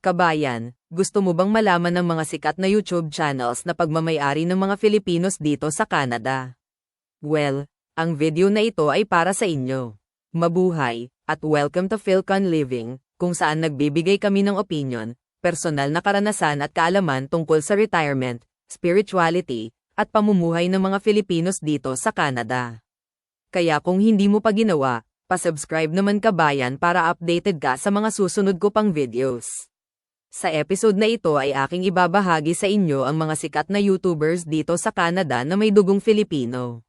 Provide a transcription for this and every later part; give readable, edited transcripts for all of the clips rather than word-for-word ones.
Kabayan, gusto mo bang malaman ng mga sikat na YouTube channels na pagmamay-ari ng mga Filipinos dito sa Canada? Well, ang video na ito ay para sa inyo. Mabuhay, at welcome to Philcon Living, kung saan nagbibigay kami ng opinion, personal na karanasan at kaalaman tungkol sa retirement, spirituality, at pamumuhay ng mga Filipinos dito sa Canada. Kaya kung hindi mo pa ginawa, pa-subscribe naman kabayan para updated ka sa mga susunod ko pang videos. Sa episode na ito ay aking ibabahagi sa inyo ang mga sikat na YouTubers dito sa Canada na may dugong Filipino.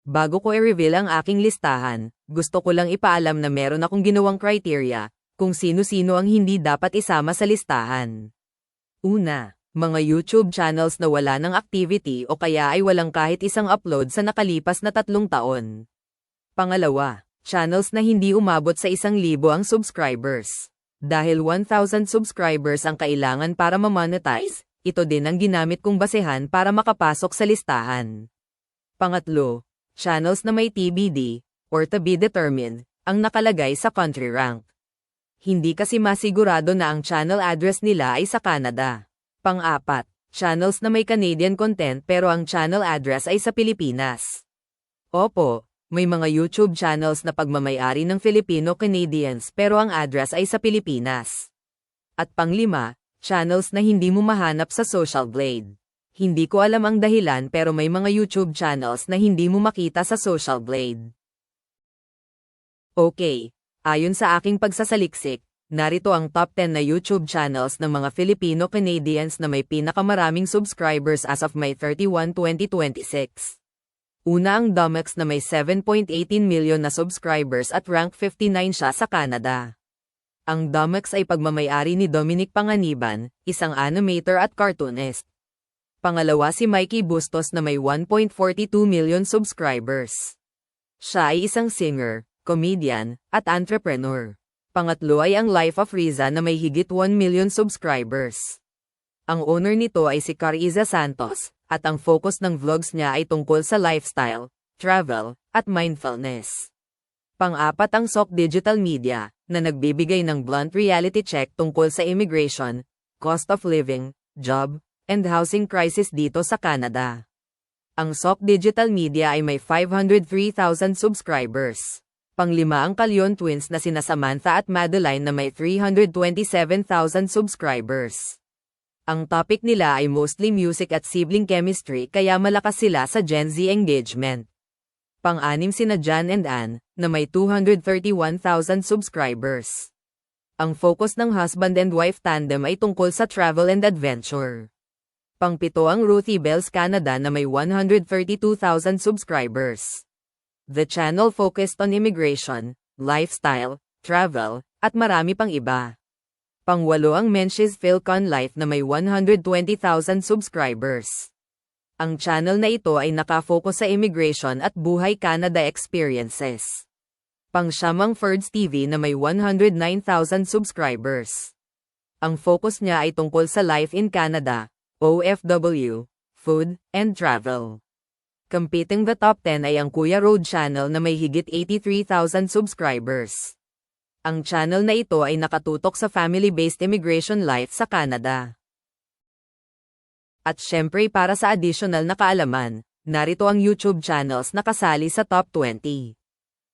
Bago ko i-reveal ang aking listahan, gusto ko lang ipaalam na meron akong ginawang criteria kung sino-sino ang hindi dapat isama sa listahan. Una, mga YouTube channels na wala ng activity o kaya ay walang kahit isang upload sa nakalipas na 3 taon. Pangalawa, channels na hindi umabot sa 1,000 ang subscribers. Dahil 1,000 subscribers ang kailangan para ma-monetize, ito din ang ginamit kong basehan para makapasok sa listahan. Pangatlo, channels na may TBD, or to be determined, ang nakalagay sa country rank. Hindi kasi masigurado na ang channel address nila ay sa Canada. Pang-apat, channels na may Canadian content pero ang channel address ay sa Pilipinas. Opo, may mga YouTube channels na pagmamay-ari ng Filipino-Canadians pero ang address ay sa Pilipinas. At pang-5, channels na hindi mo mahanap sa Social Blade. Hindi ko alam ang dahilan pero may mga YouTube channels na hindi mo makita sa Social Blade. Okay, ayon sa aking pagsasaliksik, narito ang top 10 na YouTube channels ng mga Filipino-Canadians na may pinakamaraming subscribers as of May 31, 2026. Una ang Domex na may 7.18 million na subscribers at rank 59 siya sa Canada. Ang Domex ay pagmamay-ari ni Dominic Panganiban, isang animator at cartoonist. Pangalawa si Mikey Bustos na may 1.42 million subscribers. Siya ay isang singer, comedian, at entrepreneur. Pangatlo ay ang Life of Riza na may higit 1 million subscribers. Ang owner nito ay si Cariza Santos, at ang focus ng vlogs niya ay tungkol sa lifestyle, travel, at mindfulness. Pang-apat ang SOC Digital Media, na nagbibigay ng blunt reality check tungkol sa immigration, cost of living, job, and housing crisis dito sa Canada. Ang SOC Digital Media ay may 503,000 subscribers. Pang-lima ang Calyon Twins na sina Samantha at Madeline na may 327,000 subscribers. Ang topic nila ay mostly music at sibling chemistry kaya malakas sila sa Gen Z engagement. Pang-anim sina Jan and Ann, na may 231,000 subscribers. Ang focus ng husband and wife tandem ay tungkol sa travel and adventure. Pang-pito ang Ruthie Bells Canada na may 132,000 subscribers. The channel focused on immigration, lifestyle, travel, at marami pang iba. Pang-walo ang Menchie's Philcon Life na may 120,000 subscribers. Ang channel na ito ay nakafocus sa immigration at buhay Canada experiences. Pang-siyam ang Ferds TV na may 109,000 subscribers. Ang focus niya ay tungkol sa life in Canada, OFW, food, and travel. Competing the top 10 ay ang Kuya Road channel na may higit 83,000 subscribers. Ang channel na ito ay nakatutok sa family-based immigration life sa Canada. At syempre para sa additional na kaalaman, narito ang YouTube channels na kasali sa top 20.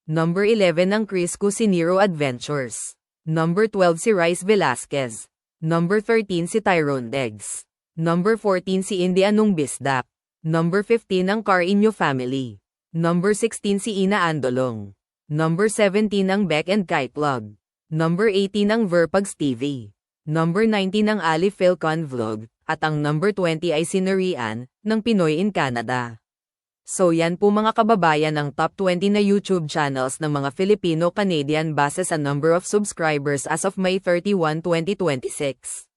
Number 11 ang Chris Cusinero Adventures. Number 12 si Rice Velasquez. Number 13 si Tyrone Deggs. Number 14 si Indy Anong Bisdak. Number 15 ang Carino Family. Number 16 si Ina Andolong. Number 17 ang Beck and Kai Plug. Number 18 ang Verpugs TV. Number 19 ang Ali Philcon Vlog. At ang number 20 ay si Narian, ng Pinoy in Canada. So yan po mga kababayan ang top 20 na YouTube channels ng mga Filipino-Canadian base sa number of subscribers as of May 31, 2026.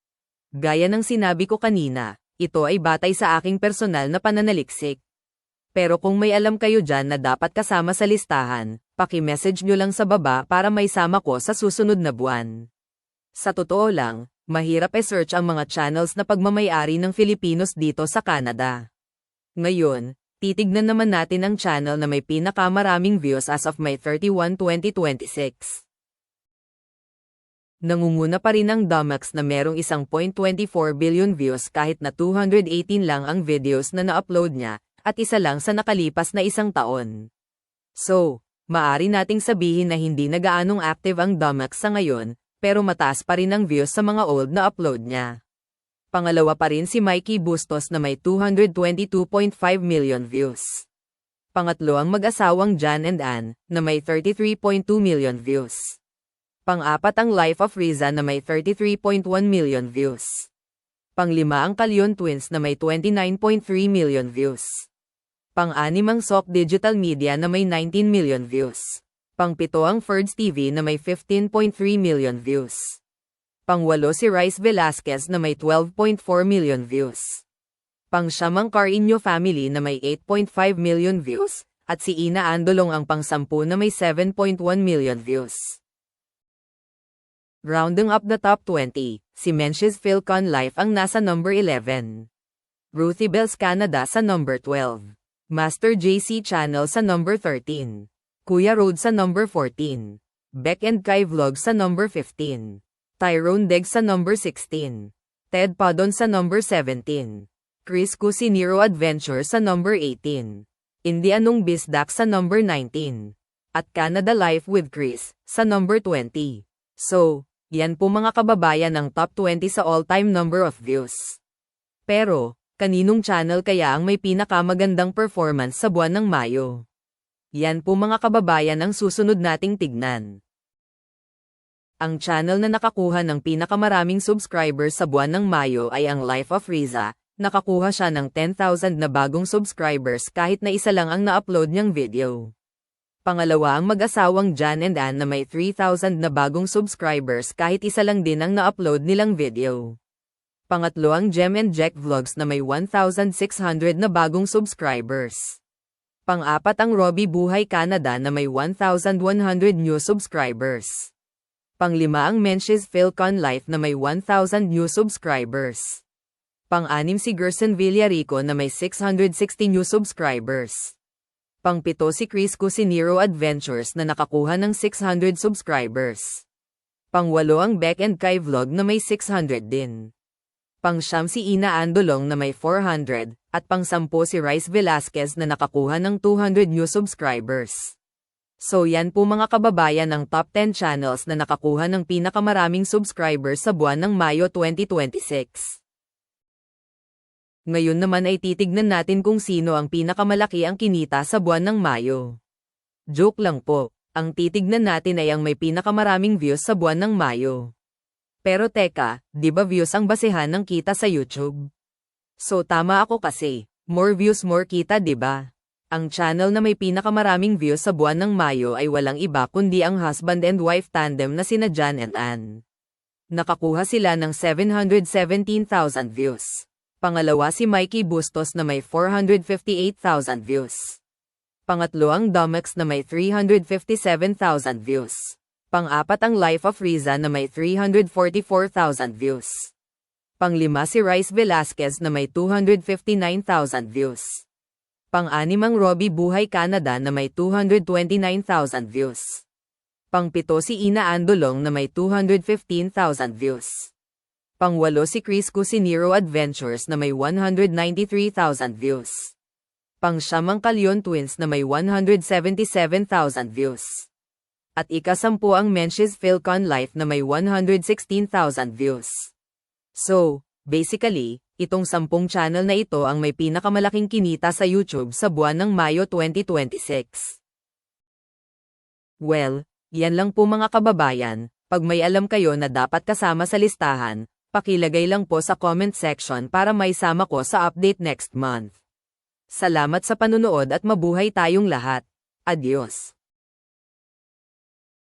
Gaya ng sinabi ko kanina, ito ay batay sa aking personal na pananaliksik. Pero kung may alam kayo dyan na dapat kasama sa listahan, paki-message nyo lang sa baba para may sama ko sa susunod na buwan. Sa totoo lang, mahirap i-search ang mga channels na pagmamay-ari ng Filipinos dito sa Canada. Ngayon, titignan naman natin ang channel na may pinakamaraming views as of May 31, 2026. Nangunguna pa rin ang Domax na merong 1.24 billion views kahit na 218 lang ang videos na na-upload niya, at isa lang sa nakalipas na isang taon. So, maari nating sabihin na hindi na gaanong active ang Domax sa ngayon, pero mataas pa rin ang views sa mga old na upload niya. Pangalawa pa rin si Mikey Bustos na may 222.5 million views. Pangatlo ang mag-asawang Jan and Ann, na may 33.2 million views. Pang-apat ang Life of Riza na may 33.1 million views. Pang-lima ang Kalyon Twins na may 29.3 million views. Pang-anim ang Sok Digital Media na may 19 million views. Pang-pito ang Ferds TV na may 15.3 million views. Pang-walo si Rice Velasquez na may 12.4 million views. Pang-siyam ang Carino Family na may 8.5 million views, at si Ina Andolong ang pang-sampu na may 7.1 million views. Rounding up the top 20, si Menchies Philcon Life ang nasa number 11. Ruthie Bells Canada sa number 12. Master JC Channel sa number 13. Kuya Road sa number 14. Beck and Kai Vlog sa number 15. Tyrone Deg sa number 16. Ted Padon sa number 17. Chris Cusinero Adventure sa number 18. Indianong Bisdak sa number 19. At Canada Life with Chris sa number 20. So, yan po mga kababayan ang top 20 sa all-time number of views. Pero, kaninong channel kaya ang may pinakamagandang performance sa buwan ng Mayo? Yan po mga kababayan ang susunod nating tignan. Ang channel na nakakuha ng pinakamaraming subscribers sa buwan ng Mayo ay ang Life of Riza. Nakakuha siya ng 10,000 na bagong subscribers kahit na isa lang ang na-upload niyang video. Pangalawa ang mag-asawang Jan and Ann na may 3,000 na bagong subscribers kahit isa lang din ang na-upload nilang video. Pangatlo ang Jem and Jack Vlogs na may 1,600 na bagong subscribers. Pang-apat ang Robbie Buhay Canada na may 1,100 new subscribers. Panglima ang Menchies Philcon Life na may 1,000 new subscribers. Pang-anim si Gerson Villarico na may 660 new subscribers. Pang-pito si Chris Cusinero Adventures na nakakuha ng 600 subscribers. Pang-walo ang Beck and Kai Vlog na may 600 din. Pang-siyam si Ina Andolong na may 400, at pang-sampo si Rice Velasquez na nakakuha ng 200 new subscribers. So yan po mga kababayan ang top 10 channels na nakakuha ng pinakamaraming subscribers sa buwan ng Mayo 2026. Ngayon naman ay titignan natin kung sino ang pinakamalaki ang kinita sa buwan ng Mayo. Joke lang po, ang titignan natin ay ang may pinakamaraming views sa buwan ng Mayo. Pero teka, di ba views ang basehan ng kita sa YouTube? So tama ako kasi, more views more kita di ba? Ang channel na may pinakamaraming views sa buwan ng Mayo ay walang iba kundi ang husband and wife tandem na sina Jan and Ann. Nakakuha sila ng 717,000 views. Pangalawa si Mikey Bustos na may 458,000 views. Pangatlo ang Domax na may 357,000 views. Pang-apat ang Life of Riza na may 344,000 views. Panglima si Rice Velasquez na may 259,000 views. Pang-anim ang Robbie Buhay Canada na may 229,000 views. Pang-pito si Ina Andolong na may 215,000 views. Pang-walo si Chris Cusinero Adventures na may 193,000 views. Pang-siyam ang Kalyon Twins na may 177,000 views. At ika-sampu ang Menchies Philcon Life na may 116,000 views. So, basically, itong 10 channel na ito ang may pinakamalaking kinita sa YouTube sa buwan ng Mayo 2026. Well, yan lang po mga kababayan. Pag may alam kayo na dapat kasama sa listahan, pakilagay lang po sa comment section para maisama ko sa update next month. Salamat sa panunood at mabuhay tayong lahat. Adios.